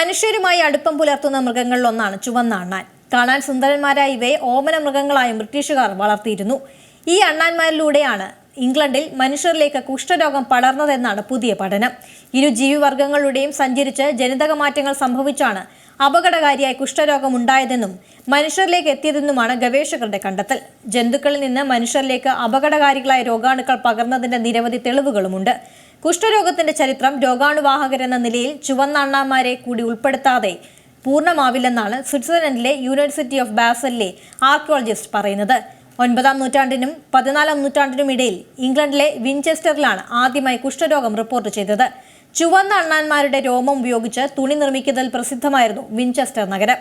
മനുഷ്യരുമായി അടുപ്പം പുലർത്തുന്ന മൃഗങ്ങളിലൊന്നാണ് ചുവന്ന അണ്ണാൻ. കാണാൻ സുന്ദരന്മാരായ ഇവയെ ഓമന മൃഗങ്ങളായും ബ്രിട്ടീഷുകാർ വളർത്തിയിരുന്നു. ഈ അണ്ണാന്മാരിലൂടെയാണ് ഇംഗ്ലണ്ടിൽ മനുഷ്യരിലേക്ക് കുഷ്ഠരോഗം പടർന്നതെന്നാണ് പുതിയ പഠനം. ഇരു ജീവിവർഗങ്ങളുടെയും സഞ്ചരിച്ച് ജനിതക മാറ്റങ്ങൾ സംഭവിച്ചാണ് അപകടകാരിയായ കുഷ്ഠരോഗം ഉണ്ടായതെന്നും മനുഷ്യരിലേക്ക് എത്തിയതെന്നുമാണ് ഗവേഷകരുടെ കണ്ടെത്തൽ. ജന്തുക്കളിൽ നിന്ന് മനുഷ്യരിലേക്ക് അപകടകാരികളായ രോഗാണുക്കൾ പകർന്നതിന്റെ നിരവധി തെളിവുകളുമുണ്ട്. കുഷ്ഠരോഗത്തിന്റെ ചരിത്രം രോഗാണുവാഹകരെന്ന നിലയിൽ ചുവന്ന അണ്ണാന്മാരെ കൂടി ഉൾപ്പെടുത്താതെ പൂർണ്ണമാവില്ലെന്നാണ് സ്വിറ്റ്സർലൻഡിലെ യൂണിവേഴ്സിറ്റി ഓഫ് ബാസലിലെ ആർക്കിയോളജിസ്റ്റ് പറയുന്നത്. 9-ാം നൂറ്റാണ്ടിനും 14-ാം നൂറ്റാണ്ടിനും ഇടയിൽ ഇംഗ്ലണ്ടിലെ വിൻചെസ്റ്ററിലാണ് ആദ്യമായി കുഷ്ഠരോഗം റിപ്പോർട്ട് ചെയ്തത്. ചുവന്ന അണ്ണാന്മാരുടെ രോമം ഉപയോഗിച്ച് തുണി നിർമ്മിക്കുന്നതിൽ പ്രസിദ്ധമായിരുന്നു വിൻചെസ്റ്റർ നഗരം.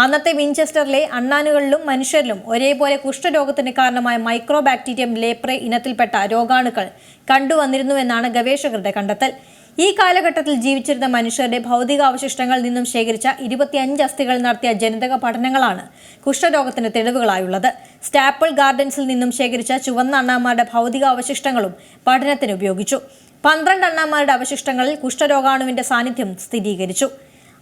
അന്നത്തെ വിൻചെസ്റ്ററിലെ അണ്ണാനുകളിലും മനുഷ്യരിലും ഒരേപോലെ കുഷ്ഠരോഗത്തിന് കാരണമായ മൈക്രോബാക്ടീരിയം ലേപ്രെ ഇനത്തിൽപ്പെട്ട രോഗാണുക്കൾ കണ്ടുവന്നിരുന്നുവെന്നാണ് ഗവേഷകരുടെ കണ്ടെത്തൽ. ഈ കാലഘട്ടത്തിൽ ജീവിച്ചിരുന്ന മനുഷ്യരുടെ ഭൗതികാവശിഷ്ടങ്ങളിൽ നിന്നും ശേഖരിച്ച 25 അസ്ഥികളിൽ നടത്തിയ ജനിതക പഠനങ്ങളാണ് കുഷ്ഠരോഗത്തിന്റെ തെളിവുകളായുള്ളത്. സ്റ്റാപ്പിൾ ഗാർഡൻസിൽ നിന്നും ശേഖരിച്ച ചുവന്ന അണ്ണാന്മാരുടെ ഭൗതികാവശിഷ്ടങ്ങളും പഠനത്തിന് ഉപയോഗിച്ചു. 12 അണ്ണാന്മാരുടെ അവശിഷ്ടങ്ങളിൽ കുഷ്ഠരോഗാണുവിന്റെ സാന്നിധ്യം സ്ഥിരീകരിച്ചു.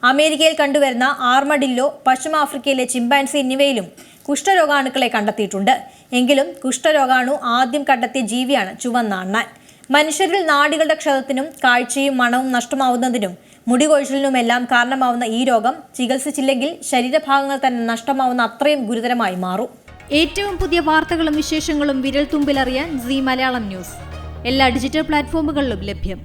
അമേരിക്കയിൽ കണ്ടുവരുന്ന ആർമഡില്ലോ, പശ്ചിമാഫ്രിക്കയിലെ ചിമ്പാൻസി എന്നിവയിലും കുഷ്ഠരോഗാണുക്കളെ കണ്ടെത്തിയിട്ടുണ്ട്. എങ്കിലും കുഷ്ഠരോഗാണു ആദ്യം കണ്ടെത്തിയ ജീവിയാണ് ചുവന്ന അണ്ണാൻ. മനുഷ്യരിൽ നാഡികളുടെ ക്ഷതത്തിനും കാഴ്ചയും മണവും നഷ്ടമാവുന്നതിനും മുടികൊഴിച്ചിലിനുമെല്ലാം കാരണമാവുന്ന ഈ രോഗം ചികിത്സിച്ചില്ലെങ്കിൽ ശരീരഭാഗങ്ങൾ തന്നെ നഷ്ടമാവുന്ന അത്രയും ഗുരുതരമായി മാറും. ഏറ്റവും പുതിയ വാർത്തകളും വിശേഷങ്ങളും വിരൽ തുമ്പിലറിയാൻ സീ മലയാളം ന്യൂസ് എല്ലാ ഡിജിറ്റൽ പ്ലാറ്റ്ഫോമുകളിലും ലഭ്യം.